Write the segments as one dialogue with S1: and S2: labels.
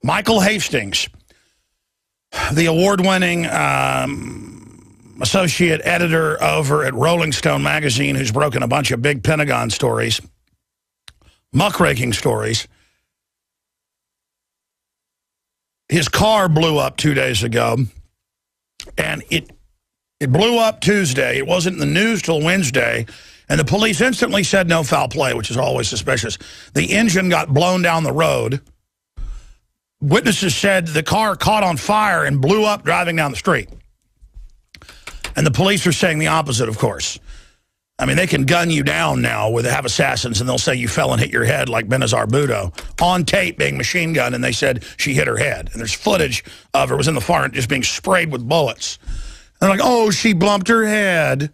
S1: Michael Hastings, the award-winning associate editor over at Rolling Stone magazine, who's broken a bunch of big Pentagon stories, muckraking stories. His car blew up 2 days ago, and it blew up Tuesday. It wasn't in the news till Wednesday, and the police instantly said no foul play, which is always suspicious. The engine got blown down the road. Witnesses said the car caught on fire and blew up driving down the street. And the police are saying the opposite, of course. I mean, they can gun you down now where they have assassins, and they'll say you fell and hit your head like Benazir Bhutto on tape being machine gunned, and they said she hit her head. And there's footage of her was in the front just being sprayed with bullets. And they're like, oh, she bumped her head.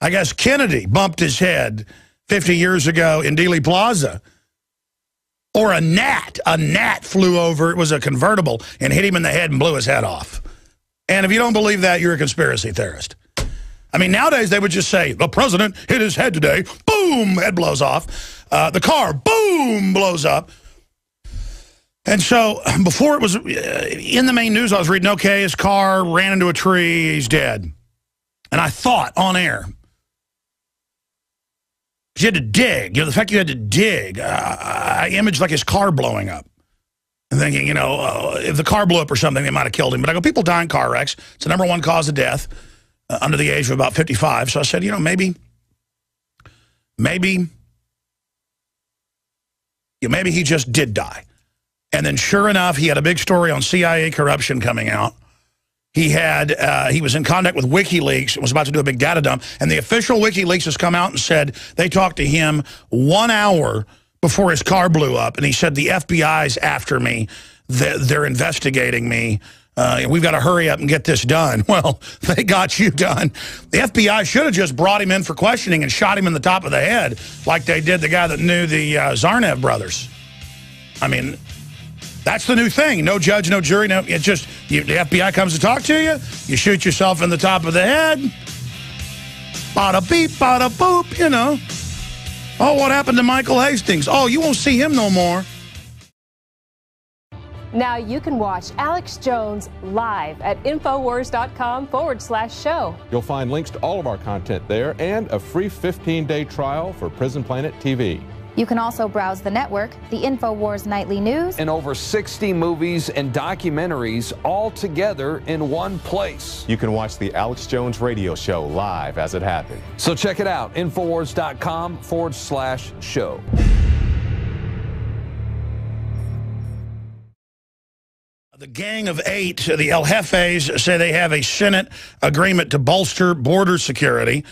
S1: I guess Kennedy bumped his head 50 years ago in Dealey Plaza. Or a gnat flew over, it was a convertible, and hit him in the head and blew his head off. And if you don't believe that, you're a conspiracy theorist. I mean, nowadays they would just say, the president hit his head today, boom, head blows off. The car, boom, blows up. And so before it was in the main news, I was reading, okay, his car ran into a tree, he's dead. And I thought on air, you had to dig. You know, the fact you had to dig, I imaged like his car blowing up. And thinking, you know, if the car blew up or something, they might have killed him. But I go, people die in car wrecks. It's the #1 cause of death under the age of about 55. So I said, you know, maybe he just did die. And then sure enough, he had a big story on CIA corruption coming out. He was in contact with WikiLeaks and was about to do a big data dump. And the official WikiLeaks has come out and said they talked to him 1 hour before his car blew up. And he said, the FBI's after me. They're investigating me. We've got to hurry up and get this done. Well, they got you done. The FBI should have just brought him in for questioning and shot him in the top of the head like they did the guy that knew the Zarnev brothers. I mean, that's the new thing. No judge, no jury. No, it's just the FBI comes to talk to you. You shoot yourself in the top of the head. Bada beep, bada boop, you know. Oh, what happened to Michael Hastings? Oh, you won't see him no more.
S2: Now you can watch Alex Jones live at Infowars.com/show.
S3: You'll find links to all of our content there and a free 15-day trial for Prison Planet TV.
S4: You can also browse the network, the InfoWars Nightly News,
S5: and over 60 movies and documentaries all together in one place.
S6: You can watch the Alex Jones radio show live as it happened.
S5: So check it out, Infowars.com/show.
S1: The Gang of Eight, the El Jefes, say they have a Senate agreement to bolster border security.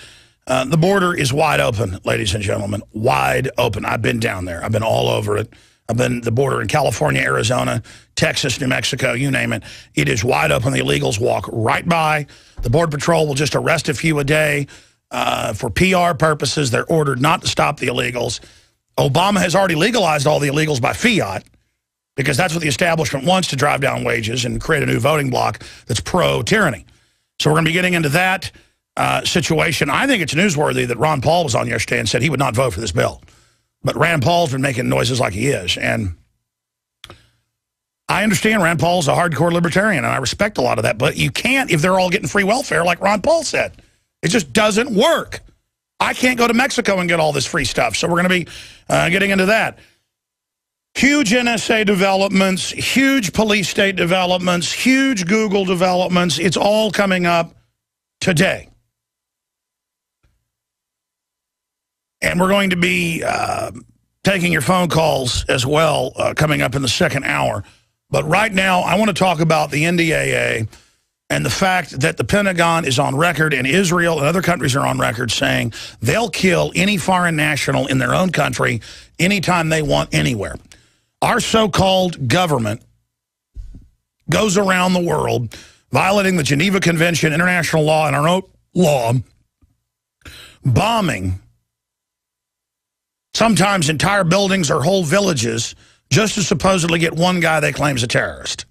S1: The border is wide open, ladies and gentlemen, wide open. I've been down there. I've been all over it. I've been the border in California, Arizona, Texas, New Mexico, you name it. It is wide open. The illegals walk right by. The Border Patrol will just arrest a few a day for PR purposes. They're ordered not to stop the illegals. Obama has already legalized all the illegals by fiat because that's what the establishment wants, to drive down wages and create a new voting bloc that's pro-tyranny. So we're going to be getting into that situation. I think it's newsworthy that Ron Paul was on yesterday and said he would not vote for this bill. But Rand Paul's been making noises like he is. And I understand Rand Paul's a hardcore libertarian, and I respect a lot of that. But you can't if they're all getting free welfare like Ron Paul said. It just doesn't work. I can't go to Mexico and get all this free stuff. So we're going to be getting into that. Huge NSA developments, huge police state developments, huge Google developments. It's all coming up today. And we're going to be taking your phone calls as well coming up in the second hour. But right now, I want to talk about the NDAA and the fact that the Pentagon is on record, and Israel and other countries are on record saying they'll kill any foreign national in their own country anytime they want, anywhere. Our so-called government goes around the world violating the Geneva Convention, international law, and our own law, bombing sometimes entire buildings or whole villages just to supposedly get one guy they claim is a terrorist,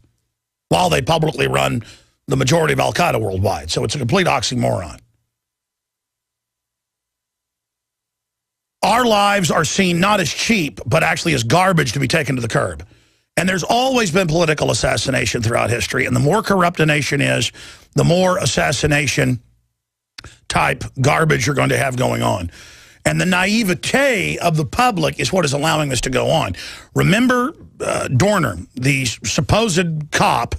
S1: while they publicly run the majority of al-Qaeda worldwide. So it's a complete oxymoron. Our lives are seen not as cheap, but actually as garbage to be taken to the curb. And there's always been political assassination throughout history. And the more corrupt a nation is, the more assassination type garbage you're going to have going on. And the naivete of the public is what is allowing this to go on. Remember Dorner, the supposed cop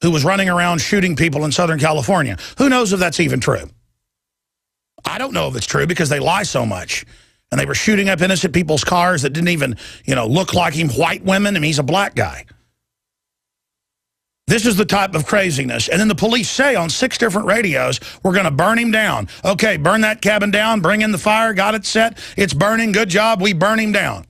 S1: who was running around shooting people in Southern California. Who knows if that's even true? I don't know if it's true because they lie so much. And they were shooting up innocent people's cars that didn't even, look like him, white women. I mean, he's a black guy. This is the type of craziness. And then the police say on 6 different radios, we're going to burn him down. Okay, burn that cabin down, bring in the fire, got it set, it's burning, good job, we burn him down.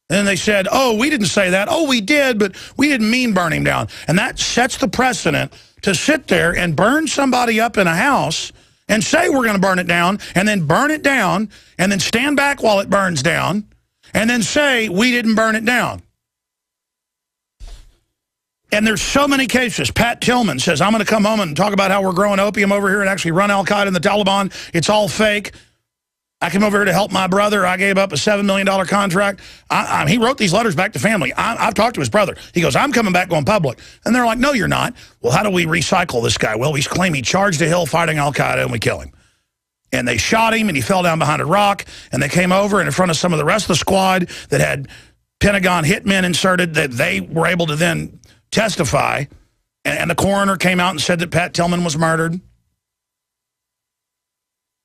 S1: And then they said, oh, we didn't say that. Oh, we did, but we didn't mean burn him down. And that sets the precedent to sit there and burn somebody up in a house and say we're going to burn it down, and then burn it down, and then stand back while it burns down, and then say we didn't burn it down. And there's so many cases. Pat Tillman says, I'm going to come home and talk about how we're growing opium over here and actually run al-Qaeda and the Taliban. It's all fake. I came over here to help my brother. I gave up a $7 million contract. He wrote these letters back to family. I've talked to his brother. He goes, I'm coming back going public. And they're like, no, you're not. Well, how do we recycle this guy? Well, we claim he charged a hill fighting al-Qaeda and we kill him. And they shot him and he fell down behind a rock. And they came over and in front of some of the rest of the squad that had Pentagon hitmen inserted that they were able to then testify, and the coroner came out and said that Pat Tillman was murdered.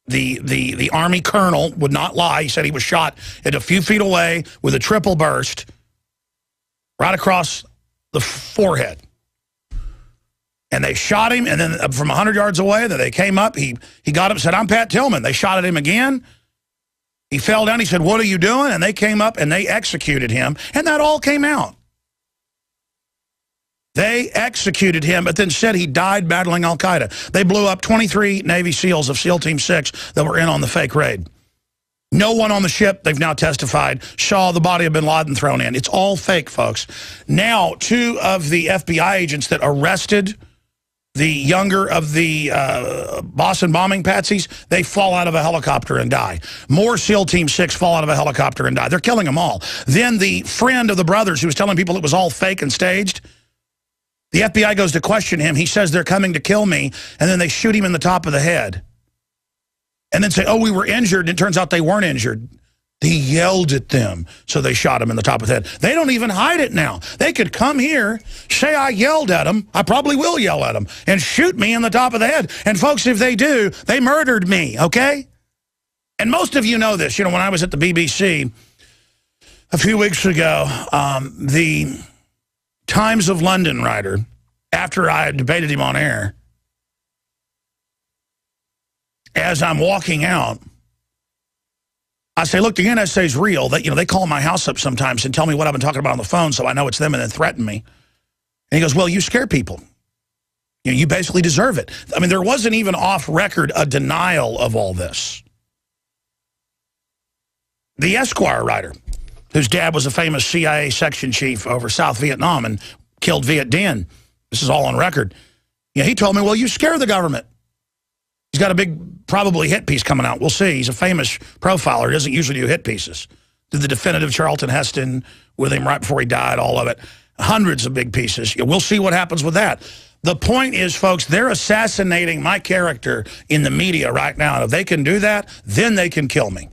S1: The Army colonel would not lie. He said he was shot at a few feet away with a triple burst right across the forehead. And they shot him, and then from 100 yards away, that they came up, he got up and said, I'm Pat Tillman. They shot at him again. He fell down. He said, what are you doing? And they came up and they executed him, and that all came out. They executed him, but then said he died battling al-Qaeda. They blew up 23 Navy SEALs of SEAL Team 6 that were in on the fake raid. No one on the ship, they've now testified, saw the body of bin Laden thrown in. It's all fake, folks. Now, 2 of the FBI agents that arrested the younger of the Boston bombing patsies, they fall out of a helicopter and die. More SEAL Team 6 fall out of a helicopter and die. They're killing them all. Then the friend of the brothers who was telling people it was all fake and staged, the FBI goes to question him. He says they're coming to kill me, and then they shoot him in the top of the head. And then say, oh, we were injured, and it turns out they weren't injured. He yelled at them, so they shot him in the top of the head. They don't even hide it now. They could come here, say I yelled at them, I probably will yell at them, and shoot me in the top of the head. And folks, if they do, they murdered me, okay? And most of you know this. When I was at the BBC a few weeks ago, the Times of London writer, after I had debated him on air, as I'm walking out, I say, look, the NSA is real. They call my house up sometimes and tell me what I've been talking about on the phone so I know it's them and then threaten me. And he goes, well, you scare people. You basically deserve it. I mean, there wasn't even off record a denial of all this. The Esquire writer, whose dad was a famous CIA section chief over South Vietnam and killed Viet Dinh. This is all on record. He told me, well, you scare the government. He's got a big, probably hit piece coming out. We'll see. He's a famous profiler. He doesn't usually do hit pieces. Did the definitive Charlton Heston with him right before he died, all of it. Hundreds of big pieces. We'll see what happens with that. The point is, folks, they're assassinating my character in the media right now. And if they can do that, then they can kill me.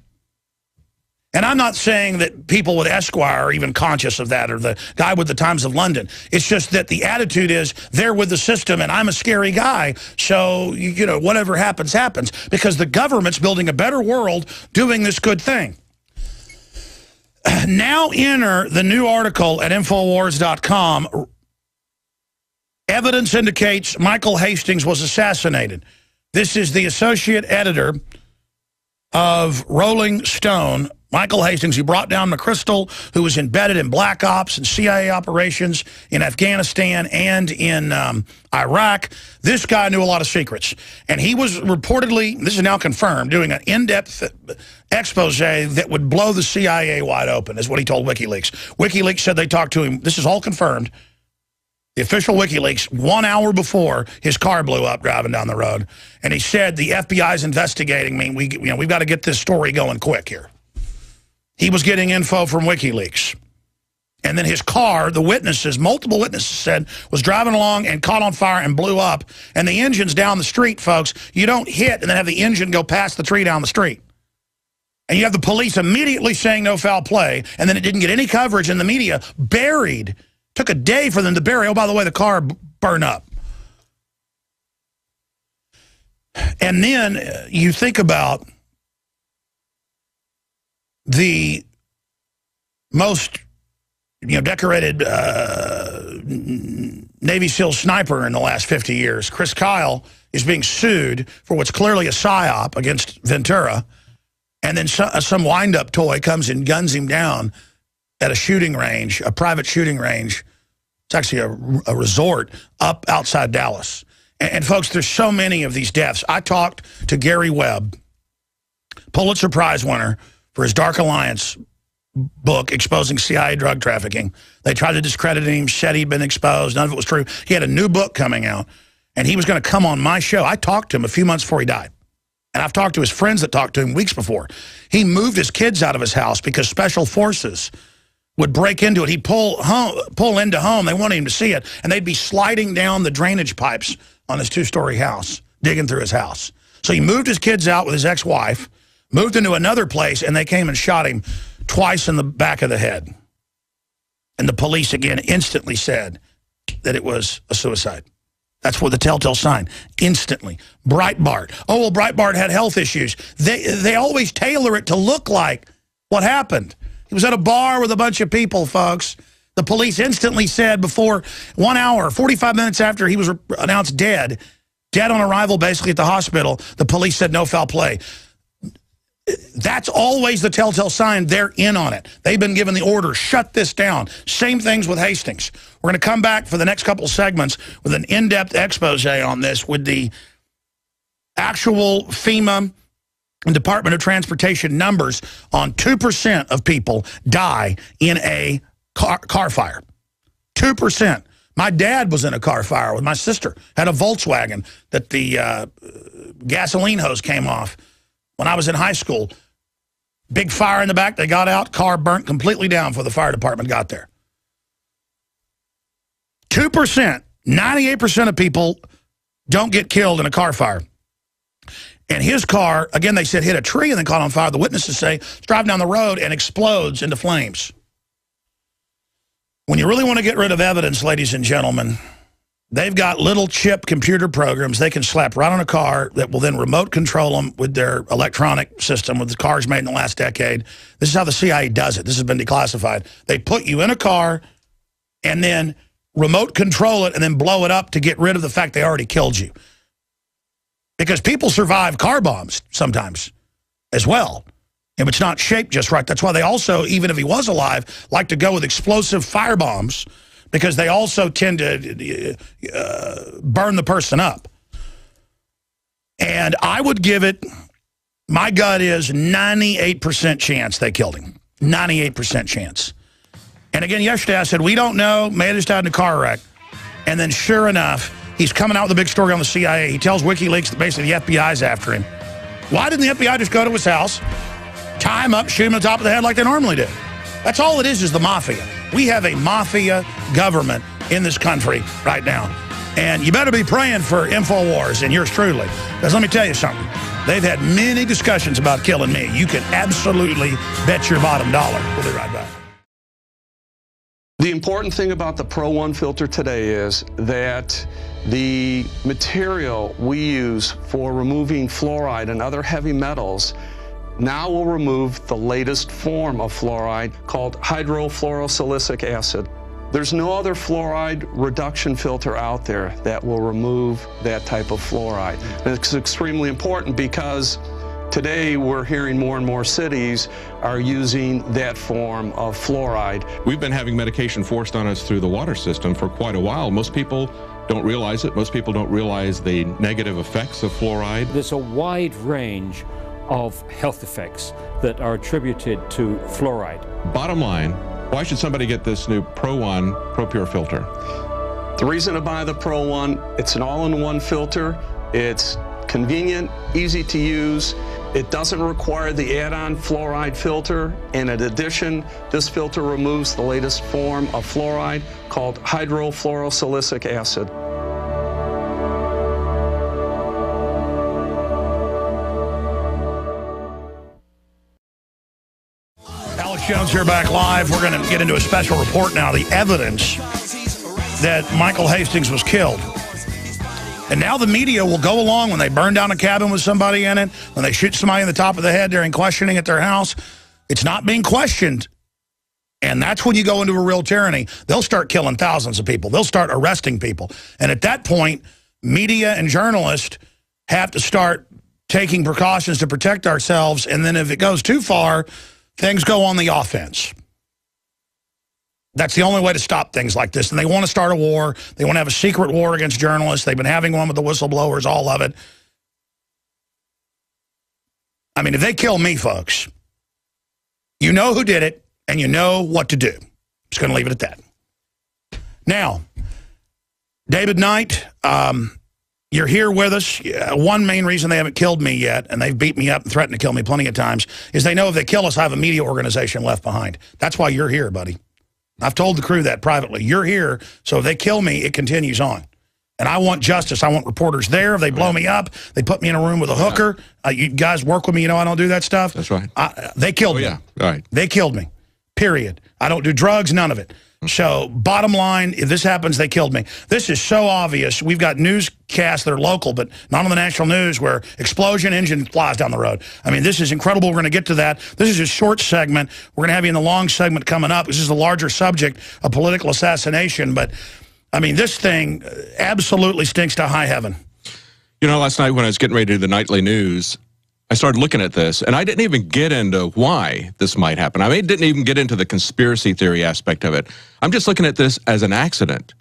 S1: And I'm not saying that people with Esquire are even conscious of that, or the guy with the Times of London. It's just that the attitude is they're with the system and I'm a scary guy. So, whatever happens, happens. Because the government's building a better world doing this good thing. Now enter the new article at Infowars.com. Evidence indicates Michael Hastings was assassinated. This is the associate editor of Rolling Stone, Michael Hastings, who brought down McChrystal, who was embedded in black ops and CIA operations in Afghanistan and in Iraq. This guy knew a lot of secrets. And he was reportedly, this is now confirmed, doing an in-depth expose that would blow the CIA wide open, is what he told WikiLeaks. WikiLeaks said they talked to him. This is all confirmed. The official WikiLeaks, 1 hour before his car blew up driving down the road. And he said, the FBI's investigating me. We've got to get this story going quick here. He was getting info from WikiLeaks. And then his car, the witnesses, multiple witnesses said, was driving along and caught on fire and blew up. And the engine's down the street, folks. You don't hit and then have the engine go past the tree down the street. And you have the police immediately saying no foul play, and then it didn't get any coverage in the media. Buried. Took a day for them to bury. Oh, by the way, the car burned up. And then you think about the most decorated Navy SEAL sniper in the last 50 years. Chris Kyle is being sued for what's clearly a psyop against Ventura. And then some wind-up toy comes and guns him down at a shooting range, a private shooting range. It's actually a resort up outside Dallas. And folks, there's so many of these deaths. I talked to Gary Webb, Pulitzer Prize winner for his Dark Alliance book exposing CIA drug trafficking. They tried to discredit him, said he'd been exposed. None of it was true. He had a new book coming out, and he was going to come on my show. I talked to him a few months before he died. And I've talked to his friends that talked to him weeks before. He moved his kids out of his house because special forces would break into it. He'd pull into home. They wanted him to see it. And they'd be sliding down the drainage pipes on his two-story house, digging through his house. So he moved his kids out with his ex-wife, moved into another place, and they came and shot him twice in the back of the head. And the police, again, instantly said that it was a suicide. That's for the telltale sign. Instantly. Breitbart. Oh, well, Breitbart had health issues. They always tailor it to look like what happened. He was at a bar with a bunch of people, folks. The police instantly said before 1 hour, 45 minutes after he was announced dead on arrival basically at the hospital, the police said no foul play. That's always the telltale sign. They're in on it. They've been given the order, shut this down. Same things with Hastings. We're going to come back for the next couple segments with an in-depth expose on this with the actual FEMA and Department of Transportation numbers on 2% of people die in a car fire. 2%. My dad was in a car fire with my sister. Had a Volkswagen that the gasoline hose came off. When I was in high school, big fire in the back, they got out, car burnt completely down before the fire department got there. 2%, 98% of people don't get killed in a car fire. And his car, again, they said hit a tree and then caught on fire. The witnesses say it's driving down the road and explodes into flames. When you really want to get rid of evidence, ladies and gentlemen, they've got little chip computer programs they can slap right on a car that will then remote control them with their electronic system with the cars made in the last decade. This is how the CIA does it. This has been declassified. They put you in a car and then remote control it and then blow it up to get rid of the fact they already killed you. Because people survive car bombs sometimes as well. If it's not shaped just right. That's why they also, even if he was alive, like to go with explosive fire bombs because they also tend to burn the person up. And I would give it, my gut is 98% chance they killed him. 98% chance. And again, yesterday I said, we don't know. May have just died in a car wreck. And then sure enough, he's coming out with a big story on the CIA. He tells WikiLeaks that basically the FBI's after him. Why didn't the FBI just go to his house, tie him up, shoot him on the top of the head like they normally do? That's all it is the mafia. We have a mafia government in this country right now. And you better be praying for InfoWars and yours truly. Because let me tell you something. They've had many discussions about killing me. You can absolutely bet your bottom dollar. We'll be right back.
S7: The important thing about the Pro 1 filter today is that the material we use for removing fluoride and other heavy metals now will remove the latest form of fluoride called hydrofluorosilicic acid. There's no other fluoride reduction filter out there that will remove that type of fluoride. And it's extremely important because today we're hearing more and more cities are using that form of fluoride.
S3: We've been having medication forced on us through the water system for quite a while. Most people don't realize it. Most people don't realize the negative effects of fluoride.
S8: There's a wide range of health effects that are attributed to fluoride.
S3: Bottom line, why should somebody get this new Pro 1 ProPure filter?
S7: The reason to buy the Pro 1, it's an all-in-one filter. It's convenient, easy to use, It doesn't require the add-on fluoride filter, and in addition, this filter removes the latest form of fluoride called hydrofluorosilicic acid.
S1: Alex Jones here, back live. We're going to get into a special report now, the evidence that Michael Hastings was killed. And now the media will go along when they burn down a cabin with somebody in it, when they shoot somebody in the top of the head during questioning at their house. It's not being questioned. And that's when you go into a real tyranny. They'll start killing thousands of people. They'll start arresting people. And at that point, media and journalists have to start taking precautions to protect ourselves. And then if it goes too far, things go on the offense. That's the only way to stop things like this. And they want to start a war. They want to have a secret war against journalists. They've been having one with the whistleblowers, all of it. I mean, if they kill me, folks, you know who did it, and you know what to do. I'm just going to leave it at that. Now, David Knight, you're here with us. One main reason they haven't killed me yet, and they've beat me up and threatened to kill me plenty of times, is they know if they kill us, I have a media organization left behind. That's why you're here, buddy. I've told the crew that privately. You're here, so if they kill me, it continues on. And I want justice. I want reporters there. If they blow me up, they put me in a room with a hooker. You guys work with me. You know I don't do that stuff.
S3: That's right.
S1: They killed me. Yeah,
S3: right.
S1: They killed me, period. I don't do drugs, none of it. So bottom line, if this happens, they killed me. This is so obvious. We've got newscasts that are local, but not on the national news, where explosion, engine flies down the road. I mean, this is incredible. We're going to get to that. This is a short segment. We're going to have you in the long segment coming up. This is a larger subject of political assassination. But, I mean, this thing absolutely stinks to high heaven.
S3: You know, last night when I was getting ready to do the nightly news, I started looking at this, and I didn't even get into why this might happen. I mean, didn't even get into the conspiracy theory aspect of it. I'm just looking at this as an accident,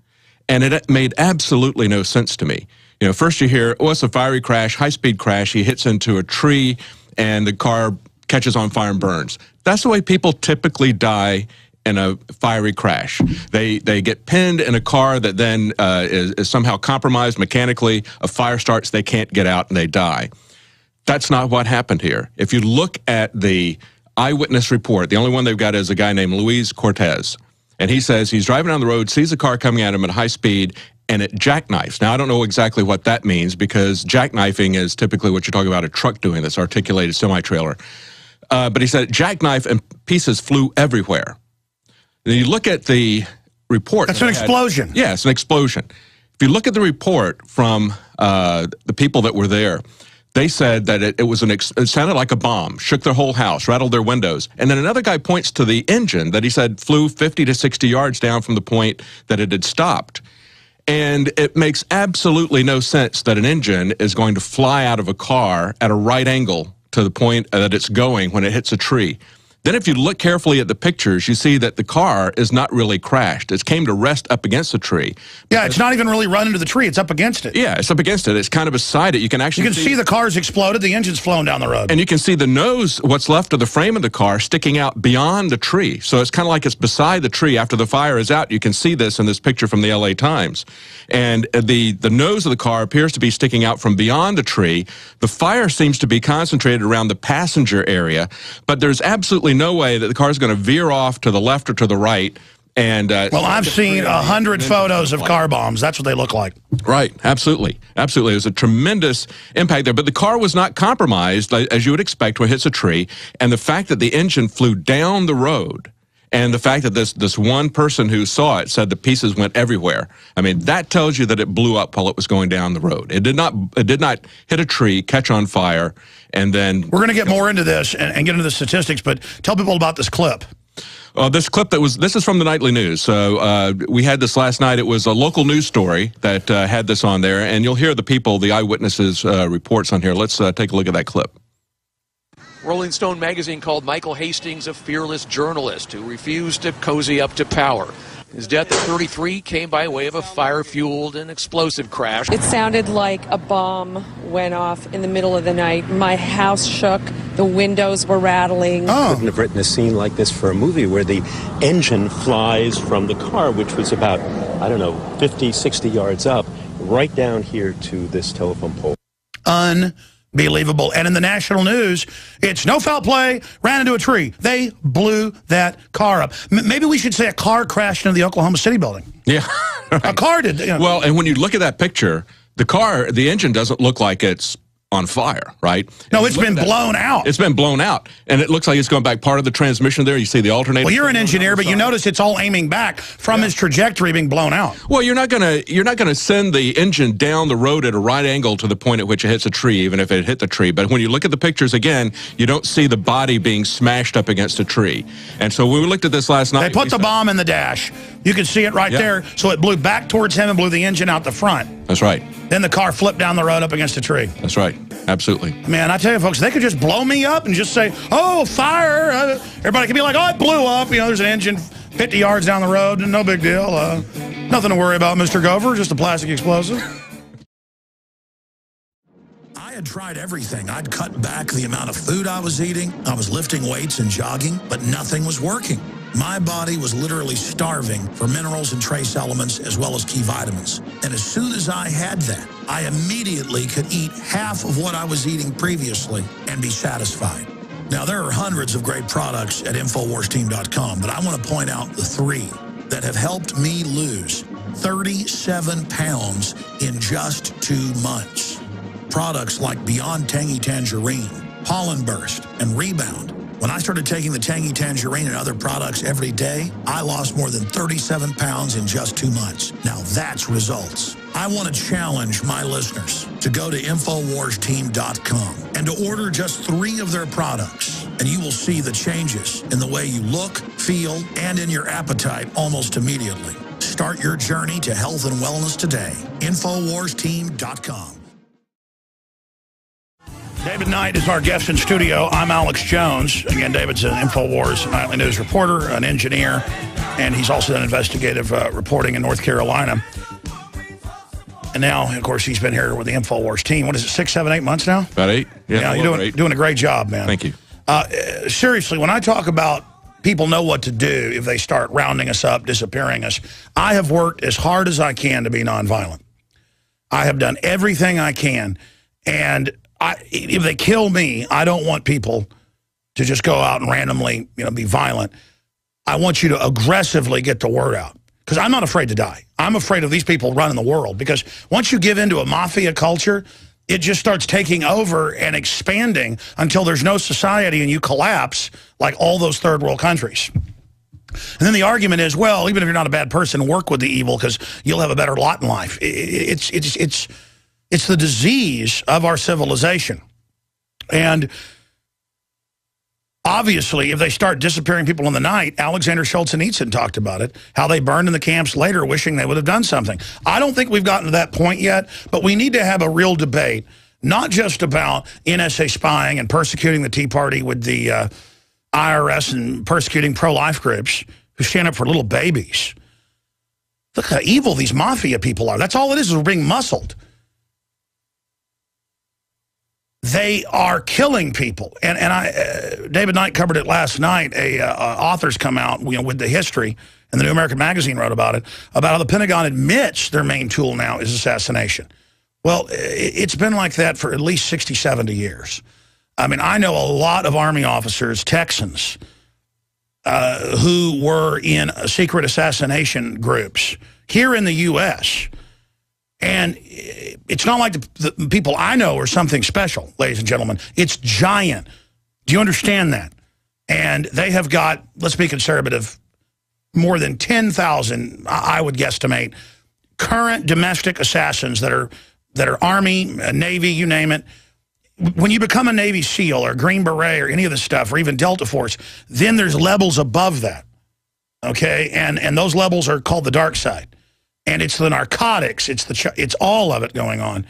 S3: and it made absolutely no sense to me. You know, first you hear, oh, it's a fiery crash, high-speed crash. He hits into a tree, and the car catches on fire and burns. That's the way people typically die in a fiery crash. They get pinned in a car that then is somehow compromised mechanically. A fire starts, they can't get out, and they die. That's not what happened here. If you look at the eyewitness report, the only one they've got is a guy named Luis Cortez. And he says he's driving down the road, sees a car coming at him at high speed, and it jackknifes. Now, I don't know exactly what that means, because jackknifing is typically what you're talking about a truck doing, this articulated semi-trailer. But he said it jackknifed and pieces flew everywhere. Then you look at the report.
S1: That's an explosion.
S3: Yeah, it's an explosion. If you look at the report from the people that were there, they said that it sounded like a bomb, shook their whole house, rattled their windows. And then another guy points to the engine that he said flew 50 to 60 yards down from the point that it had stopped. And it makes absolutely no sense that an engine is going to fly out of a car at a right angle to the point that it's going when it hits a tree. Then if you look carefully at the pictures, you see that the car is not really crashed. It came to rest up against a tree.
S1: Yeah, it's not even really run into the tree. It's up against it.
S3: Yeah, it's up against it. It's kind of beside it. You can actually
S1: see the car's exploded. The engine's flown down the road.
S3: And you can see the nose, what's left of the frame of the car, sticking out beyond the tree. So it's kind of like it's beside the tree after the fire is out. You can see this in this picture from the LA Times. And the nose of the car appears to be sticking out from beyond the tree. The fire seems to be concentrated around the passenger area, but there's absolutely no way that the car is going to veer off to the left or to the right. And
S1: well, I've seen 100 photos of car bombs. That's what they look like.
S3: Right. Absolutely. Absolutely. It was a tremendous impact there. But the car was not compromised, as you would expect when it hits a tree. And the fact that the engine flew down the road, and the fact that this one person who saw it said the pieces went everywhere. I mean, that tells you that it blew up while it was going down the road. It did not hit a tree, catch on fire, and then... We're
S1: going to get more into this and get into the statistics, but tell people about this clip.
S3: This clip this is from the Nightly News. So we had this last night. It was a local news story that had this on there, and you'll hear the people, the eyewitnesses' reports on here. Let's take a look at that clip.
S9: Rolling Stone magazine called Michael Hastings a fearless journalist who refused to cozy up to power. His death at 33 came by way of a fire-fueled and explosive crash.
S10: It sounded like a bomb went off in the middle of the night. My house shook. The windows were rattling.
S11: I couldn't have written a scene like this for a movie where the engine flies from the car, which was about, I don't know, 50, 60 yards up, right down here to this telephone pole.
S1: Believable. And in the national news, it's no foul play, ran into a tree. They blew that car up. Maybe we should say a car crashed into the Oklahoma City building.
S3: Yeah. Right.
S1: A car did. You know.
S3: Well, and when you look at that picture, the engine doesn't look like it's on fire, right?
S1: No, it's been blown out.
S3: It's been blown out, and it looks like it's going back part of the transmission there. You see the alternator.
S1: Well, you're an engineer, but you notice it's all aiming back from its trajectory being blown out.
S3: Well, you're not gonna send the engine down the road at a right angle to the point at which it hits a tree, even if it hit the tree. But when you look at the pictures again, you don't see the body being smashed up against a tree. And so when we looked at this last night,
S1: they put the bomb in the dash. You can see it right there. So it blew back towards him and blew the engine out the front.
S3: That's right.
S1: Then the car flipped down the road up against a tree.
S3: That's right. Absolutely.
S1: Man, I tell you, folks, they could just blow me up and just say, oh, fire. Everybody could be like, oh, it blew up. You know, there's an engine 50 yards down the road. No big deal. Nothing to worry about, Mr. Gover. Just a plastic explosive. I had tried everything. I'd cut back the amount of food I was eating. I was lifting weights and jogging, but nothing was working. My body was literally starving for minerals and trace elements as well as key vitamins. And as soon as I had that, I immediately could eat half of what I was eating previously and be satisfied. Now, there are hundreds of great products at InfoWarsTeam.com, but I want to point out the 3 that have helped me lose 37 pounds in just 2 months. Products like Beyond Tangy Tangerine, Pollen Burst, and Rebound. When I started taking the Tangy Tangerine and other products every day, I lost more than 37 pounds in just 2 months. Now that's results. I want to challenge my listeners to go to InfoWarsTeam.com and to order just 3 of their products, and you will see the changes in the way you look, feel, and in your appetite almost immediately. Start your journey to health and wellness today. InfoWarsTeam.com. David Knight is our guest in studio. I'm Alex Jones. Again, David's an InfoWars Nightly News reporter, an engineer, and he's also done investigative reporting in North Carolina. And now, of course, he's been here with the InfoWars team. What is it, 6, 7, 8 months now?
S3: About 8.
S1: Yeah, you're doing a great job, man.
S3: Thank you.
S1: Seriously, when I talk about people know what to do if they start rounding us up, disappearing us, I have worked as hard as I can to be nonviolent. I have done everything I can, and if they kill me, I don't want people to just go out and randomly, be violent. I want you to aggressively get the word out, because I'm not afraid to die. I'm afraid of these people running the world, because once you give into a mafia culture, it just starts taking over and expanding until there's no society and you collapse like all those third world countries. And then the argument is, well, even if you're not a bad person, work with the evil because you'll have a better lot in life. It's the disease of our civilization. And obviously, if they start disappearing people in the night, Alexander Solzhenitsyn talked about it, how they burned in the camps later wishing they would have done something. I don't think we've gotten to that point yet, but we need to have a real debate, not just about NSA spying and persecuting the Tea Party with the IRS and persecuting pro-life groups who stand up for little babies. Look how evil these mafia people are. That's all it is we're being muscled. They are killing people, and David Knight covered it last night. Authors come out, with the history, and the New American Magazine wrote about it, about how the Pentagon admits their main tool now is assassination. Well, it's been like that for at least 60, 70 years. I mean, I know a lot of Army officers, Texans, who were in secret assassination groups here in the U.S., and it's not like the people I know are something special, ladies and gentlemen. It's giant. Do you understand that? And they have got, let's be conservative, more than 10,000, I would guesstimate, current domestic assassins that are Army, Navy, you name it. When you become a Navy SEAL or Green Beret or any of this stuff, or even Delta Force, then there's levels above that, okay? And those levels are called the dark side. And it's the narcotics, it's all of it going on.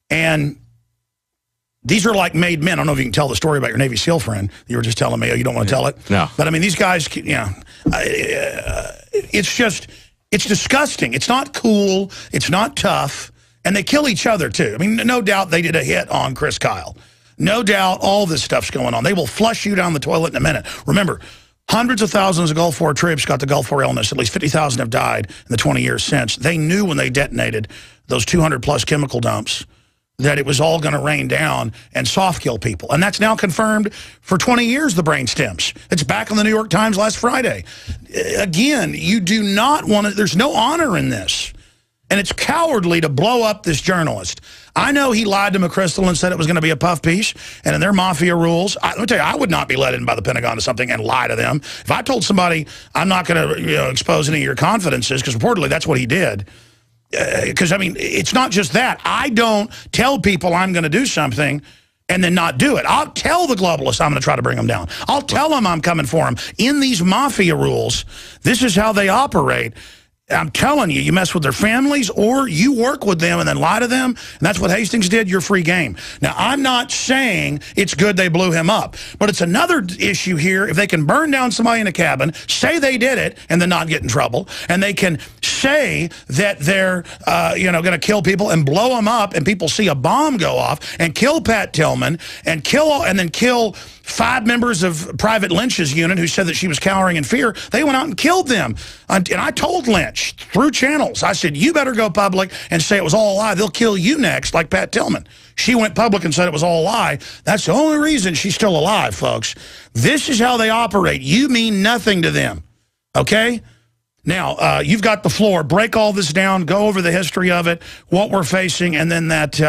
S1: And these are like made men. I don't know if you can tell the story about your Navy SEAL friend. You were just telling me, you don't want to tell it?
S3: No.
S1: But I mean, these guys, it's disgusting. It's not cool. It's not tough. And they kill each other, too. I mean, no doubt they did a hit on Chris Kyle. No doubt all this stuff's going on. They will flush you down the toilet in a minute. Remember, hundreds of thousands of Gulf War troops got the Gulf War illness. At least 50,000 have died in the 20 years since. They knew when they detonated those 200-plus chemical dumps that it was all going to rain down and soft kill people. And that's now confirmed for 20 years, the brain stems. It's back on the New York Times last Friday. Again, you do not want to, there's no honor in this. And it's cowardly to blow up this journalist. I know he lied to McChrystal and said it was going to be a puff piece. And in their mafia rules, let me tell you, I would not be let in by the Pentagon to something and lie to them. If I told somebody, I'm not going to expose any of your confidences, because reportedly that's what he did. Because, I mean, it's not just that. I don't tell people I'm going to do something and then not do it. I'll tell the globalists I'm going to try to bring them down. I'll tell them I'm coming for them. In these mafia rules, this is how they operate. I'm telling you, you mess with their families or you work with them and then lie to them, and that's what Hastings did, you're free game. Now, I'm not saying it's good they blew him up, but it's another issue here. If they can burn down somebody in a cabin, say they did it, and then not get in trouble, and they can say that they're going to kill people and blow them up, and people see a bomb go off and kill Pat Tillman and then kill 5 members of Private Lynch's unit who said that she was cowering in fear. They went out and killed them. And I told Lynch through channels, I said, you better go public and say it was all a lie. They'll kill you next, like Pat Tillman. She went public and said it was all a lie. That's the only reason she's still alive, folks. This is how they operate. You mean nothing to them, okay? Now, you've got the floor. Break all this down. Go over the history of it, what we're facing, and then that...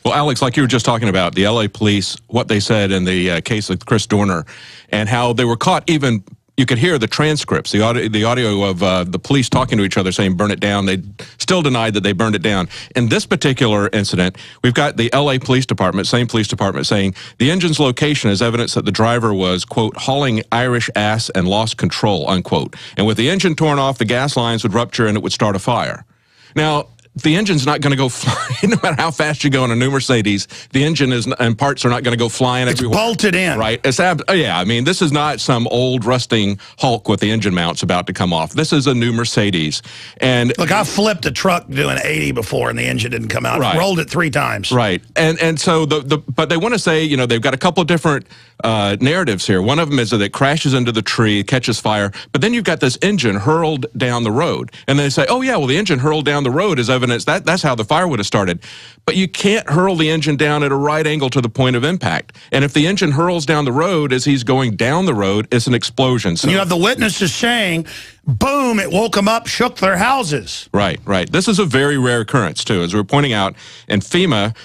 S3: Well, Alex, like you were just talking about, the L.A. police, what they said in the case of Chris Dorner, and how they were caught even... You could hear the transcripts, the audio of the police talking to each other saying, burn it down. They still denied that they burned it down. In this particular incident, we've got the L.A. Police Department, same police department, saying the engine's location is evidence that the driver was, quote, hauling Irish ass and lost control, unquote. And with the engine torn off, the gas lines would rupture and it would start a fire. Now, the engine's not going to go flying, no matter how fast you go in a new Mercedes. The engine and parts are not going to go flying everywhere.
S1: It's bolted in.
S3: Right. Yeah, I mean, this is not some old rusting Hulk with the engine mounts about to come off. This is a new Mercedes. And
S1: look, I flipped a truck doing 80 before and the engine didn't come out. Right. Rolled it 3 times.
S3: Right. And so, but they want to say, they've got a couple of different narratives here. One of them is that it crashes into the tree, catches fire, but then you've got this engine hurled down the road. And they say, oh, yeah, well, the engine hurled down the road is evidence that's how the fire would have started. But you can't hurl the engine down at a right angle to the point of impact. And if the engine hurls down the road as he's going down the road, it's an explosion. So
S1: you have the witnesses saying, boom, it woke them up, shook their houses.
S3: Right, right. This is a very rare occurrence, too. As we're pointing out, in FEMA,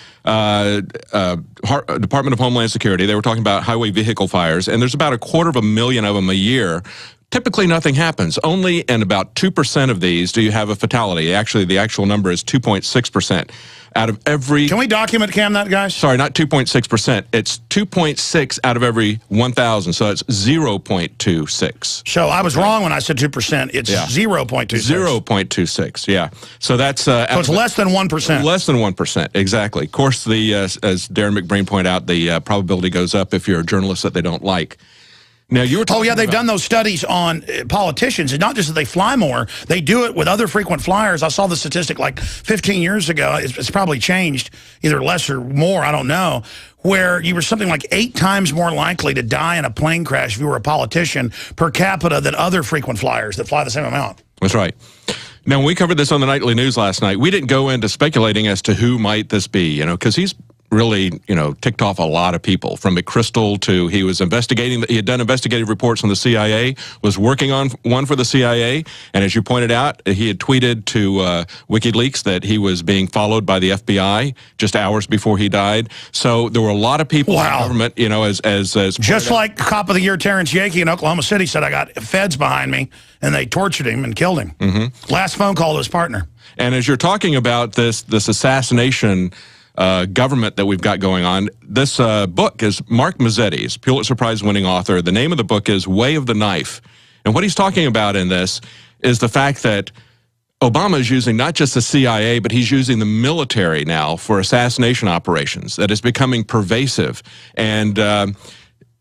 S3: Department of Homeland Security, they were talking about highway vehicle fires, and there's about 250,000 of them a year. Typically, nothing happens. Only in about 2% of these do you have a fatality. Actually, the actual number is 2.6%. Out of every...
S1: Can we document, Cam, that, guys?
S3: Sorry, not 2.6%. It's 2.6 out of every 1,000, so it's 0.26.
S1: So I was wrong when I said 2%. It's 0.26.
S3: 0.26, yeah. So that's... so
S1: it's less than 1%.
S3: Less than 1%, exactly. Of course, as Darren McBrain pointed out, the probability goes up if you're a journalist that they don't like. Now, you were talking
S1: they've done those studies on politicians. It's not just that they fly more. They do it with other frequent flyers. I saw the statistic like 15 years ago. It's probably changed, either less or more, I don't know, where you were something like 8 times more likely to die in a plane crash if you were a politician per capita than other frequent flyers that fly the same amount.
S3: That's right. Now, when we covered this on the nightly news last night, we didn't go into speculating as to who might this be, because he's really, ticked off a lot of people, from McChrystal to he was investigating. He had done investigative reports on the CIA, was working on one for the CIA, and as you pointed out, he had tweeted to WikiLeaks that he was being followed by the FBI just hours before he died. So there were a lot of people in the government, as
S1: just like Cop of the Year Terrence Yakey in Oklahoma City said, I got feds behind me, and they tortured him and killed him. Mm-hmm. Last phone call to his partner.
S3: And as you're talking about this assassination government that we've got going on, this book is Mark Mazzetti's, Pulitzer Prize-winning author. The name of the book is Way of the Knife. And what he's talking about in this is the fact that Obama is using not just the CIA, but he's using the military now for assassination operations. That is becoming pervasive. And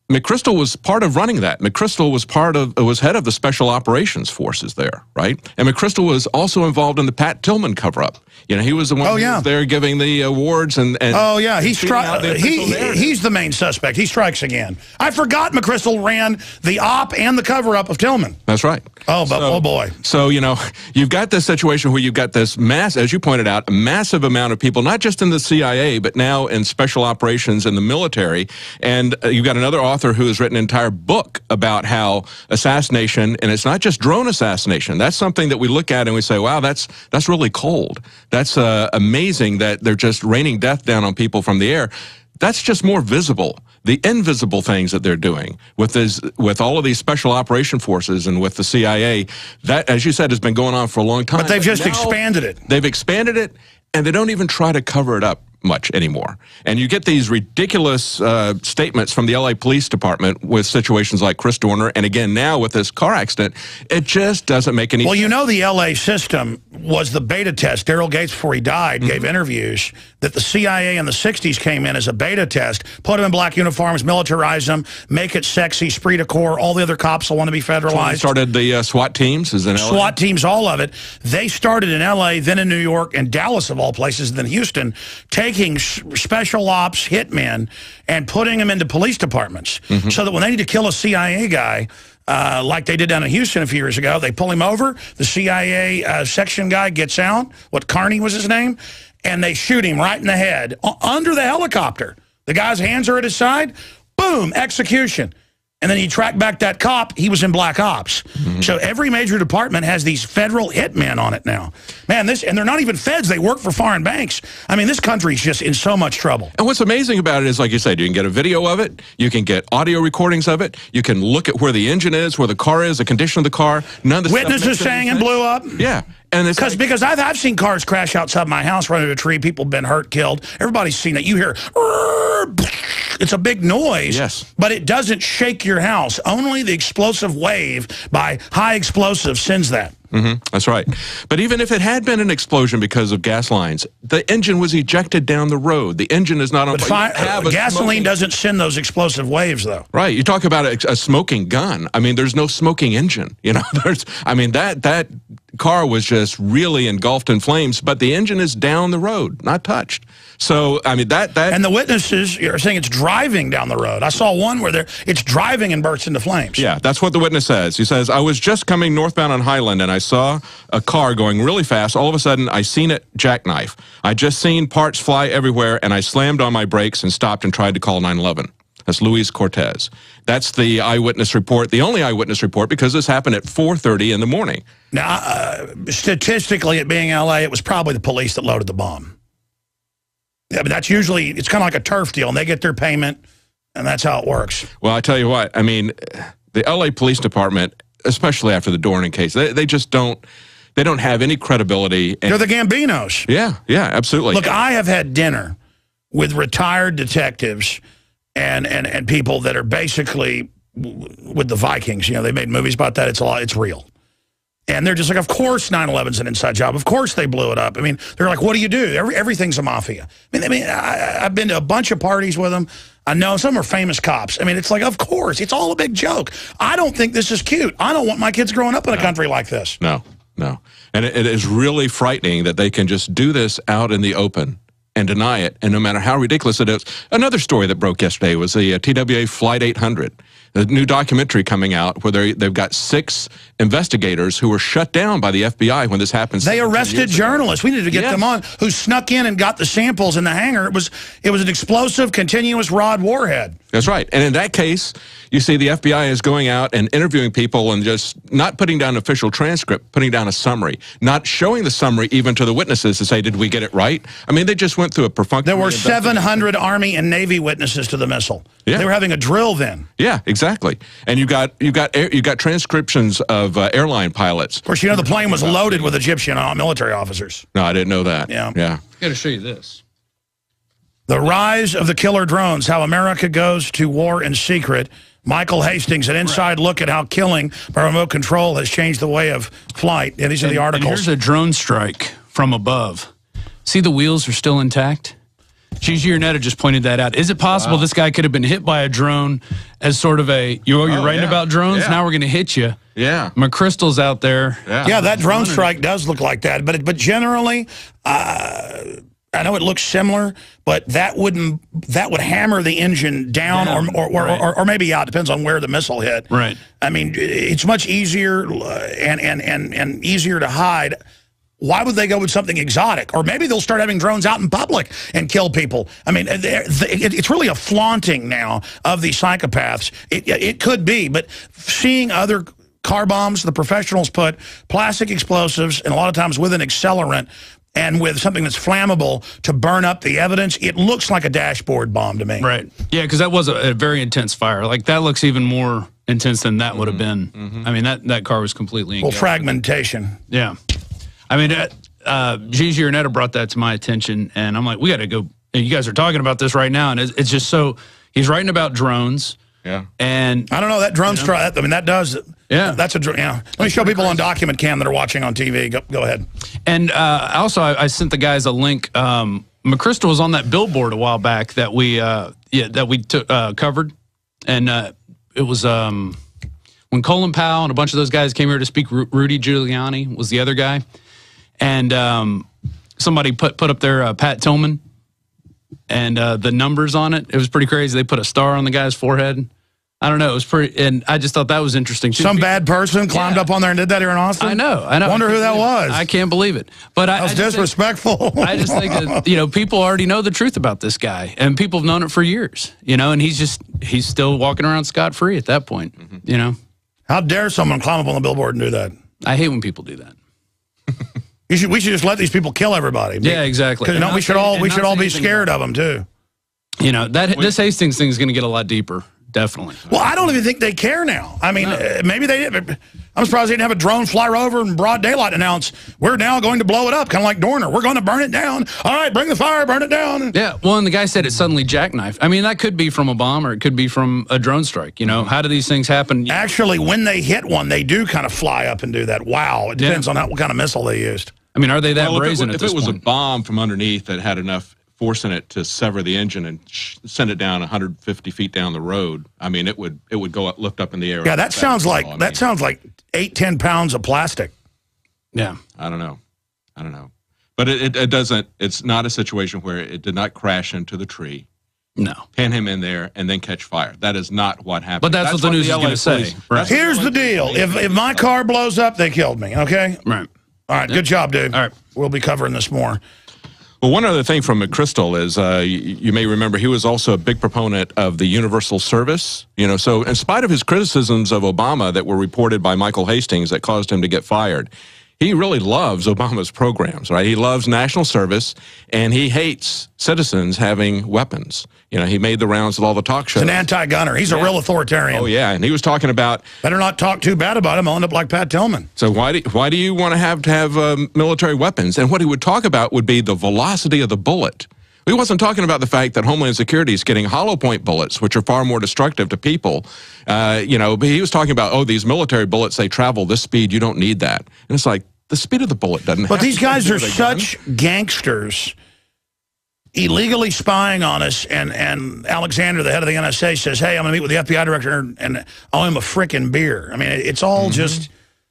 S3: McChrystal was part of running that. McChrystal was head of the Special Operations Forces there, right? And McChrystal was also involved in the Pat Tillman cover-up. You know, he was the one who was there giving the awards and
S1: oh yeah, he's the main suspect. He strikes again. I forgot McChrystal ran the op and the cover-up of Tillman.
S3: That's right.
S1: Oh, but oh boy.
S3: So, you know, you've got this situation where you've got this as you pointed out, a massive amount of people, not just in the CIA, but now in special operations in the military. And you've got another author who has written an entire book about how assassination, and it's not just drone assassination. That's something that we look at and we say, wow, that's really cold. That's amazing that they're just raining death down on people from the air. That's just more visible. The invisible things that they're doing with all of these special operation forces and with the CIA, that, as you said, has been going on for a long time.
S1: But they've just expanded it.
S3: They've expanded it, and they don't even try to cover it up much anymore. And you get these ridiculous statements from the LA Police Department with situations like Chris Dorner, and again now with this car accident, it just doesn't make any sense.
S1: Well, you know, the LA system was the beta test. Daryl Gates, before he died, gave interviews that the CIA in the 60s came in as a beta test, put them in black uniforms, militarize them, make it sexy, esprit de corps, all the other cops will want to be federalized.
S3: Started the SWAT teams, is in LA?
S1: SWAT teams, all of it. They started in LA, then in New York, and Dallas, of all places, then Houston, taking special ops hitmen and putting them into police departments so that when they need to kill a CIA guy, like they did down in Houston a few years ago, they pull him over, the CIA section guy gets out, Carney was his name, and they shoot him right in the head under the helicopter. The guy's hands are at his side, boom, execution. And then you track back that cop, he was in Black Ops. So every major department has these federal hitmen on it now. Man, and they're not even feds, they work for foreign banks. I mean, this country's just in so much trouble.
S3: And what's amazing about it is, like you said, you can get a video of it, you can get audio recordings of it, you can look at where the engine is, where the car is, the condition of the car. None of the
S1: witnesses saying it blew up.
S3: Yeah. And it's
S1: because I've seen cars crash outside my house, run into a tree, people have been hurt, killed. Everybody's seen it. You hear, it's a big noise, but it doesn't shake your house. Only the explosive wave by high explosives sends that.
S3: That's right. But even if it had been an explosion because of gas lines, the engine was ejected down the road. The engine is not on fire.
S1: Gasoline doesn't send those explosive waves, though.
S3: Right. You talk about a smoking gun. I mean, there's no smoking engine. You know, that car was just really engulfed in flames, but the engine is down the road, not touched. So, I mean, and
S1: the witnesses are saying it's driving down the road. I saw one where it's driving and bursts into flames.
S3: Yeah, that's what the witness says. He says, I was just coming northbound on Highland, and I saw a car going really fast. All of a sudden, I seen it jackknife. I just seen parts fly everywhere, and I slammed on my brakes and stopped and tried to call 911. That's Luis Cortez. That's the eyewitness report, the only eyewitness report, because this happened at 4:30 in the morning.
S1: Now, statistically, it being L.A., it was probably the police that loaded the bomb. Yeah, but that's usually, it's kind of like a turf deal, and they get their payment, and that's how it works.
S3: Well, I tell you what, I mean, the L.A. Police Department, especially after the Dornan case, they just don't have any credibility.
S1: They're the Gambinos.
S3: Yeah, absolutely.
S1: Look, I have had dinner with retired detectives and people that are basically with the Vikings. You know, they made movies about that. It's real. And they're just like, of course 9/11's an inside job. Of course they blew it up. I mean, they're like, what do you do? Everything's a mafia. I've been to a bunch of parties with them. I know some are famous cops. I mean, it's like, of course, it's all a big joke. I don't think this is cute. I don't want my kids growing up in a country like this.
S3: No. And it is really frightening that they can just do this out in the open and deny it, and no matter how ridiculous it is. Another story that broke yesterday was the TWA Flight 800. A new documentary coming out where they've got 6 investigators who were shut down by the FBI when this happened.
S1: They arrested journalists. We needed to get them on, who snuck in and got the samples in the hangar. It was an explosive, continuous rod warhead.
S3: That's right. And in that case, you see the FBI is going out and interviewing people and just not putting down an official transcript, putting down a summary, not showing the summary even to the witnesses to say, did we get it right? I mean, they just went through a perfunctory
S1: There were 700 Army and Navy witnesses to the missile.
S3: Yeah.
S1: They were having a drill then.
S3: Yeah, exactly. And you got transcriptions of airline pilots.
S1: Of course, you know the plane was loaded with Egyptian military officers.
S3: No, I didn't know that.
S1: Yeah.
S3: I
S12: got to show you this.
S1: The rise of the killer drones, how America goes to war in secret. Michael Hastings, an inside look at how killing by remote control has changed the way of flight. Yeah, these are the articles.
S12: And here's a drone strike from above. See, the wheels are still intact? Gigi Arnetta just pointed that out. Is it possible this guy could have been hit by a drone as sort of a, you're writing about drones? Now we're going to hit you.
S3: Yeah.
S12: McChrystal's out there.
S1: Yeah, that drone strike does look like that. But generally, I know it looks similar, but that would hammer the engine down or maybe out. Depends on where the missile hit.
S12: Right.
S1: I mean, it's much easier and easier to hide. Why would they go with something exotic? Or maybe they'll start having drones out in public and kill people. I mean, it's really a flaunting now of these psychopaths. It could be, but seeing other car bombs, the professionals put plastic explosives, and a lot of times with an accelerant, and with something that's flammable to burn up the evidence, it looks like a dashboard bomb to me.
S12: Right. Yeah, because that was a very intense fire. Like, that looks even more intense than that would have been. I mean, that car was completely engulfed.
S1: Well, fragmentation.
S12: Yeah. I mean, Gigi Arnetta brought that to my attention, and I'm like, we got to go. You guys are talking about this right now, and it's just so, he's writing about drones.
S3: Yeah.
S12: And
S1: I don't know, that drone strike, I mean, that does, that's a, Let me show people on Document Cam that are watching on TV. Go ahead.
S12: And also, I sent the guys a link. McChrystal was on that billboard a while back that we covered, and it was when Colin Powell and a bunch of those guys came here to speak. Rudy Giuliani was the other guy, and somebody put up there Pat Tillman and the numbers on it. It was pretty crazy. They put a star on the guy's forehead. I don't know. It was pretty, and I just thought that was interesting.
S1: Some bad person climbed up on there and did that here in Austin?
S12: I know.
S1: Wonder who that was.
S12: I can't believe it. But
S1: that was disrespectful.
S12: I just think that, people already know the truth about this guy, and people have known it for years, and he's still walking around scot-free at that point,
S1: How dare someone climb up on the billboard and do that?
S12: I hate when people do that.
S1: We should just let these people kill everybody.
S12: Yeah, exactly.
S1: Because we should all be scared of them too.
S12: This Hastings thing is going to get a lot deeper. Definitely.
S1: Well, I don't even think they care now. I mean, maybe they did. I'm surprised they didn't have a drone fly over in broad daylight and announce, we're now going to blow it up, kind of like Dorner. We're going to burn it down. All right, bring the fire, burn it down.
S12: Yeah, well, and the guy said it suddenly jackknifed. I mean, that could be from a bomb or it could be from a drone strike. How do these things happen?
S1: Actually, when they hit one, they do kind of fly up and do that. Wow, it depends on what kind of missile they used.
S12: I mean, are they that brazen at this point?
S3: If it was a bomb from underneath that had enough force in it to sever the engine and send it down 150 feet down the road, I mean, it would go up, lift up in the air.
S1: Yeah, that sounds like 8-10 pounds of plastic.
S12: Yeah,
S3: I don't know, but it doesn't. It's not a situation where it did not crash into the tree.
S12: No,
S3: pin him in there and then catch fire. That is not what happened.
S12: But that's what the news is going to say.
S1: Right. Here's the deal: if my car blows up, they killed me. Okay.
S12: Right.
S1: All right. Good job, dude.
S12: All right.
S1: We'll be covering this more.
S3: Well, one other thing from McChrystal is you may remember he was also a big proponent of the universal service. So in spite of his criticisms of Obama that were reported by Michael Hastings that caused him to get fired, he really loves Obama's programs, right? He loves national service, and he hates citizens having weapons. He made the rounds with all the talk shows.
S1: He's an anti-gunner. He's a real authoritarian.
S3: Oh, yeah, and he was talking about...
S1: Better not talk too bad about him. I'll end up like Pat Tillman.
S3: So why do you want to have military weapons? And what he would talk about would be the velocity of the bullet. He wasn't talking about the fact that Homeland Security is getting hollow point bullets, which are far more destructive to people. But he was talking about, these military bullets, they travel this speed. You don't need that. And it's like, the speed of the bullet doesn't
S1: But these guys are such gangsters, illegally spying on us, and Alexander, the head of the NSA, says, hey, I'm going to meet with the FBI director and owe him a frickin' beer. I mean, it's all there's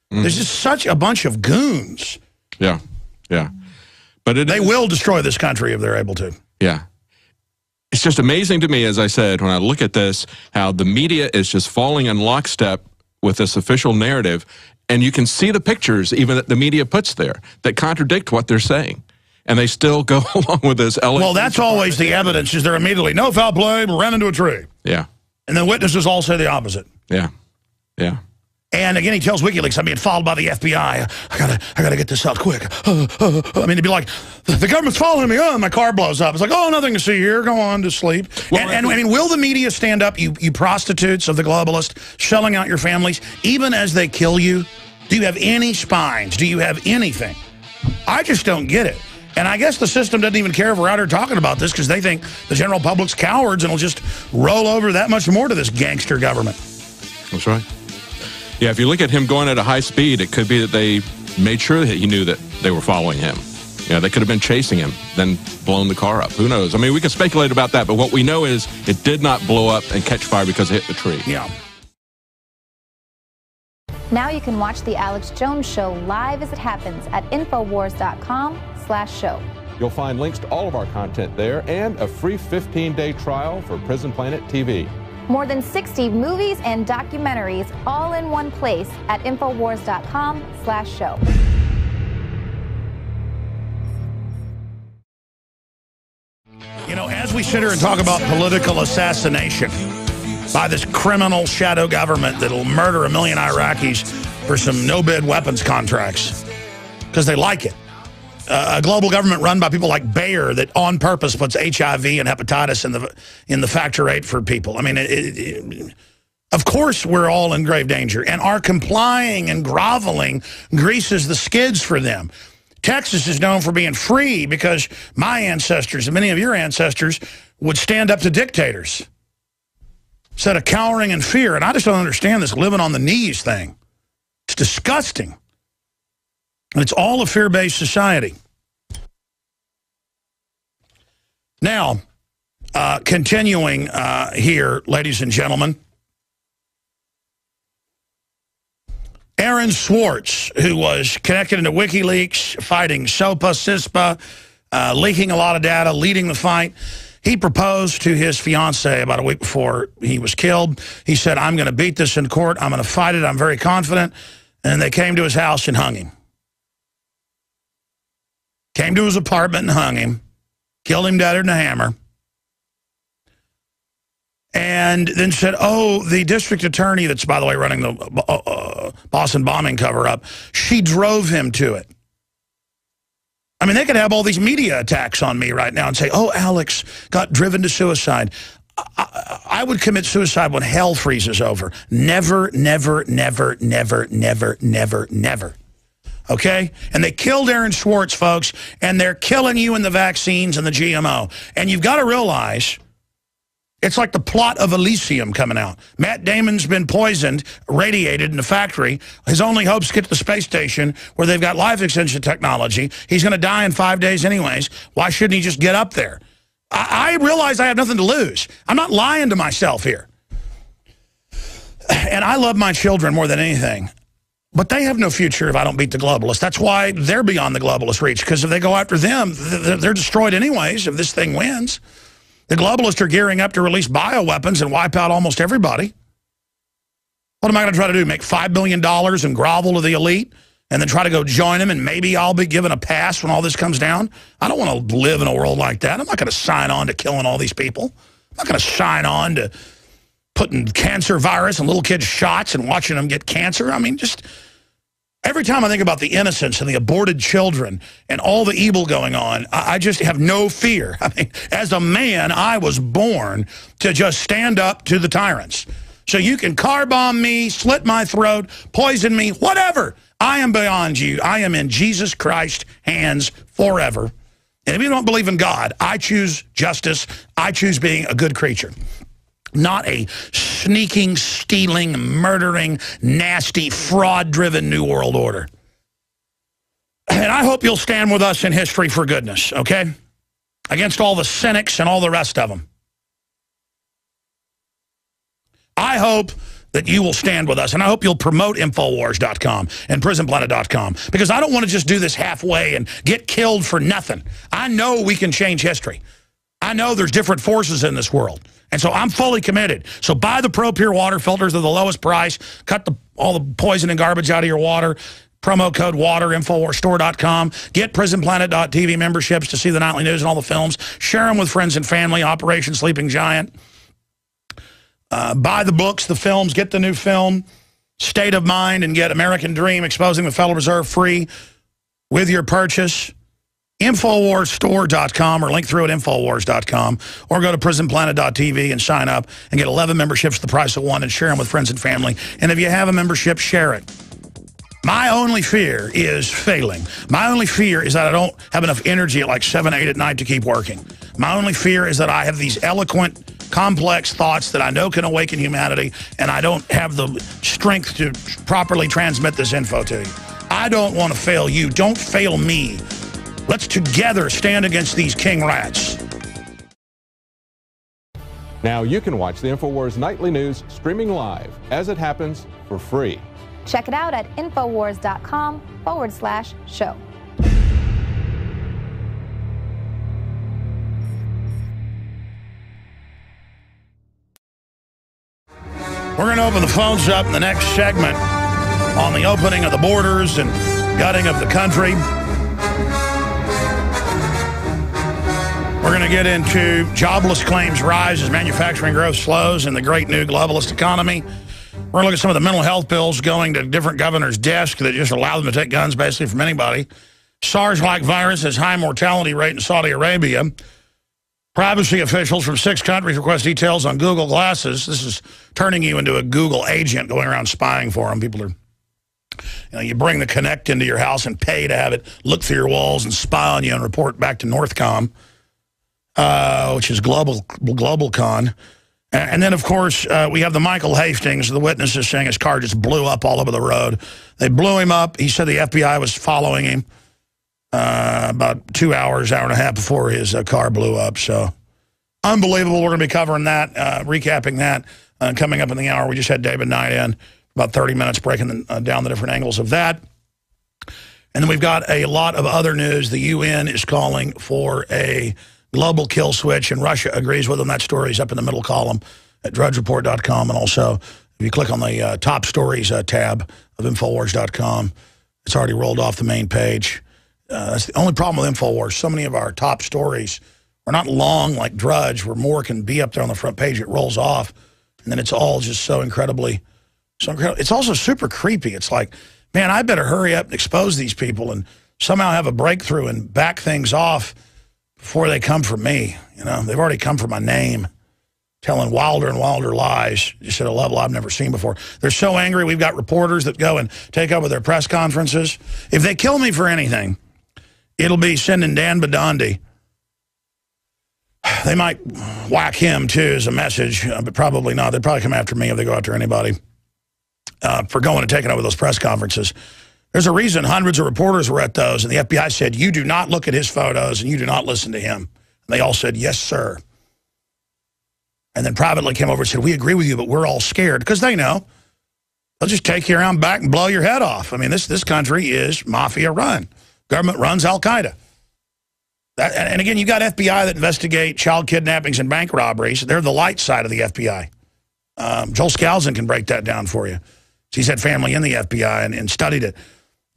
S1: just such a bunch of goons.
S3: Yeah, yeah. But
S1: they will destroy this country if they're able to.
S3: Yeah. It's just amazing to me, as I said, when I look at this, how the media is just falling in lockstep with this official narrative, and you can see the pictures even that the media puts there that contradict what they're saying. And they still go along with this.
S1: Well, that's always the evidence, is they're immediately, no foul play, ran into a tree.
S3: Yeah.
S1: And then witnesses all say the opposite.
S3: Yeah. Yeah.
S1: And again, he tells WikiLeaks, I'm being followed by the FBI. I gotta get this out quick. I mean, it'd be like, the government's following me. Oh, my car blows up. It's like, nothing to see here. Go on to sleep. Well, and I mean, will the media stand up, you prostitutes of the globalists, selling out your families, even as they kill you? Do you have any spines? Do you have anything? I just don't get it. And I guess the system doesn't even care if we're out here talking about this because they think the general public's cowards and will just roll over that much more to this gangster government.
S3: That's right. Yeah, if you look at him going at a high speed, it could be that they made sure that he knew that they were following him. Yeah, they could have been chasing him, then blown the car up. Who knows? I mean, we can speculate about that, but what we know is it did not blow up and catch fire because it hit the tree.
S1: Yeah.
S4: Now you can watch The Alex Jones Show live as it happens at Infowars.com/show.
S6: You'll find links to all of our content there and a free 15-day trial for Prison Planet TV.
S4: More than 60 movies and documentaries all in one place at Infowars.com/show.
S1: You know, as we sit here and talk about political assassination by this criminal shadow government that'll murder 1 million Iraqis for some no-bid weapons contracts because they like it. A global government run by people like Bayer that on purpose puts HIV and hepatitis in the factor 8 for people. I mean, of course we're all in grave danger, and our complying and groveling greases the skids for them. Texas is known for being free because my ancestors and many of your ancestors would stand up to dictators instead of cowering in fear. And I just don't understand this living on the knees thing. It's disgusting. And it's all a fear-based society. Now, continuing here, ladies and gentlemen, Aaron Swartz, who was connected into WikiLeaks, fighting SOPA, CISPA, leaking a lot of data, leading the fight, he proposed to his fiancée about a week before he was killed. He said, I'm going to beat this in court. I'm going to fight it. I'm very confident. And they came to his house and hung him. Came to his apartment and hung him. Killed him deader than a hammer. And then said, oh, the district attorney that's, by the way, running the Boston bombing cover-up, she drove him to it. I mean, they could have all these media attacks on me right now and say, oh, Alex got driven to suicide. I would commit suicide when hell freezes over. Never, never, never, never, never, never, never. Okay? And they killed Aaron Swartz, folks, and they're killing you in the vaccines and the GMO. And you've got to realize it's like the plot of Elysium coming out. Matt Damon's been poisoned, radiated in the factory. His only hope's to get to the space station where they've got life extension technology. He's going to die in 5 days anyways. Why shouldn't he just get up there? I realize I have nothing to lose. I'm not lying to myself here. And I love my children more than anything. But they have no future if I don't beat the globalists. That's why they're beyond the globalist reach, because if they go after them, they're destroyed anyways if this thing wins. The globalists are gearing up to release bioweapons and wipe out almost everybody. What am I going to try to do, make $5 billion and grovel to the elite and then try to go join them and maybe I'll be given a pass when all this comes down? I don't want to live in a world like that. I'm not going to sign on to killing all these people. I'm not going to sign on to putting cancer virus in little kids' shots and watching them get cancer. I mean, just every time I think about the innocents and the aborted children and all the evil going on, I just have no fear. I mean, as a man, I was born to just stand up to the tyrants. So you can car bomb me, slit my throat, poison me, whatever. I am beyond you. I am in Jesus Christ's hands forever. And if you don't believe in God, I choose justice. I choose being a good creature. Not a sneaking, stealing, murdering, nasty, fraud-driven New World Order. And I hope you'll stand with us in history for goodness, okay? Against all the cynics and all the rest of them. I hope that you will stand with us, and I hope you'll promote Infowars.com and PrisonPlanet.com, because I don't want to just do this halfway and get killed for nothing. I know we can change history. I know there's different forces in this world. And so I'm fully committed. So buy the Pro Pure water filters at the lowest price. Cut all the poison and garbage out of your water. Promo code WATER, InfoWarsStore.com. Get PrisonPlanet.tv memberships to see the nightly news and all the films. Share them with friends and family. Operation Sleeping Giant. Buy the books, the films. Get the new film, State of Mind, and get American Dream, Exposing the Federal Reserve, free with your purchase. InfoWarsStore.com or link through at Infowars.com or go to PrisonPlanet.tv and sign up and get 11 memberships at the price of one and share them with friends and family. And if you have a membership, share it. My only fear is failing. My only fear is that I don't have enough energy at like 7, 8 at night to keep working. My only fear is that I have these eloquent, complex thoughts that I know can awaken humanity and I don't have the strength to properly transmit this info to you. I don't want to fail you. Don't fail me Let's together stand against these king rats.
S6: Now you can watch the InfoWars Nightly News streaming live as it happens for free.
S4: Check it out at Infowars.com/show.
S1: We're going to open the phones up in the next segment on the opening of the borders and gutting of the country. We're going to get into jobless claims rise as manufacturing growth slows in the great new globalist economy. We're going to look at some of the mental health bills going to different governors' desks that just allow them to take guns basically from anybody. SARS-like virus has high mortality rate in Saudi Arabia. Privacy officials from 6 countries request details on Google Glasses. This is turning you into a Google agent going around spying for them. People are, you bring the Kinect into your house and pay to have it look through your walls and spy on you and report back to Northcom, which is GlobalCon. And then, of course, we have the Michael Hastings, the witnesses saying his car just blew up all over the road. They blew him up. He said the FBI was following him about 2 hours, hour and a half before his car blew up. So unbelievable. We're going to be covering that, recapping that coming up in the hour. We just had David Knight in about 30 minutes breaking down the different angles of that. And then we've got a lot of other news. The UN is calling for a global kill switch, and Russia agrees with them. That story is up in the middle column at drudgereport.com. And also, if you click on the top stories tab of Infowars.com, it's already rolled off the main page. That's the only problem with InfoWars. So many of our top stories are not long like Drudge, where more can be up there on the front page. It rolls off, and then it's all just so incredible. It's also super creepy. It's like, man, I better hurry up and expose these people and somehow have a breakthrough and back things off before they come for me. They've already come for my name, telling wilder and wilder lies, just at a level I've never seen before. They're so angry, we've got reporters that go and take over their press conferences. If they kill me for anything, it'll be sending Dan Badandi. They might whack him, too, as a message, but probably not. They'd probably come after me if they go after anybody for going and taking over those press conferences. There's a reason hundreds of reporters were at those, and the FBI said, you do not look at his photos and you do not listen to him. And they all said, yes, sir. And then privately came over and said, we agree with you, but we're all scared, because they know. They'll just take you around back and blow your head off. I mean, this country is mafia run. Government runs Al-Qaeda. And again, you got FBI that investigate child kidnappings and bank robberies. They're the light side of the FBI. Joel Skousen can break that down for you. He's had family in the FBI and studied it.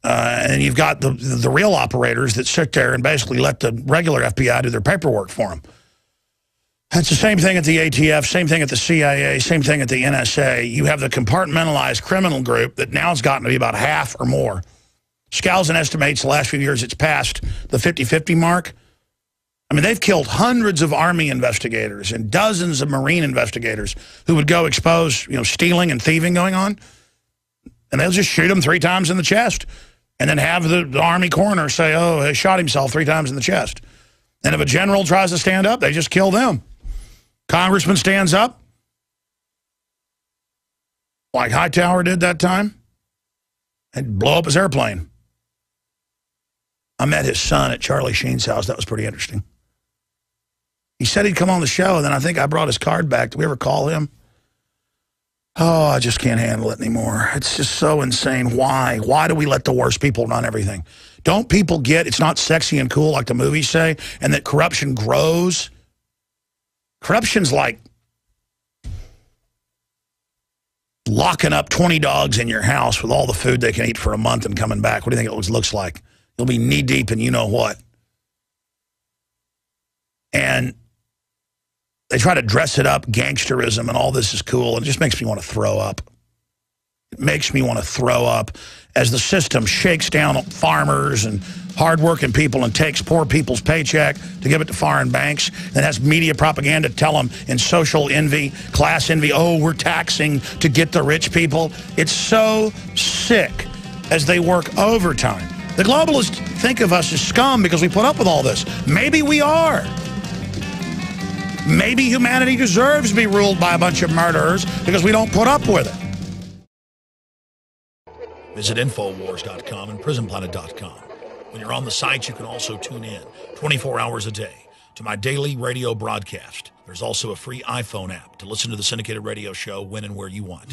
S1: And you've got the real operators that sit there and basically let the regular FBI do their paperwork for them. It's the same thing at the ATF, same thing at the CIA, same thing at the NSA. You have the compartmentalized criminal group that now has gotten to be about half or more. Skousen estimates the last few years it's passed the 50-50 mark. I mean, they've killed hundreds of Army investigators and dozens of Marine investigators who would go expose, stealing and thieving going on. And they'll just shoot him 3 times in the chest and then have the Army coroner say, oh, he shot himself 3 times in the chest. And if a general tries to stand up, they just kill them. Congressman stands up, like Hightower did that time, and blow up his airplane. I met his son at Charlie Sheen's house. That was pretty interesting. He said he'd come on the show, and then I think I brought his card back. Did we ever call him? Oh, I just can't handle it anymore. It's just so insane. Why? Why do we let the worst people run everything? Don't people get it's not sexy and cool like the movies say, and that corruption grows? Corruption's like locking up 20 dogs in your house with all the food they can eat for a month and coming back. What do you think it looks like? You'll be knee-deep in you-know-what. And they try to dress it up, gangsterism, and all this is cool. It just makes me want to throw up. It makes me want to throw up as the system shakes down farmers and hardworking people and takes poor people's paycheck to give it to foreign banks, and has media propaganda tell them in social envy, class envy, oh, we're taxing to get the rich people. It's so sick as they work overtime. The globalists think of us as scum because we put up with all this. Maybe we are. Maybe humanity deserves to be ruled by a bunch of murderers because we don't put up with it. Visit Infowars.com and PrisonPlanet.com. When you're on the site, you can also tune in 24 hours a day to my daily radio broadcast. There's also a free iPhone app to listen to the syndicated radio show when and where you want.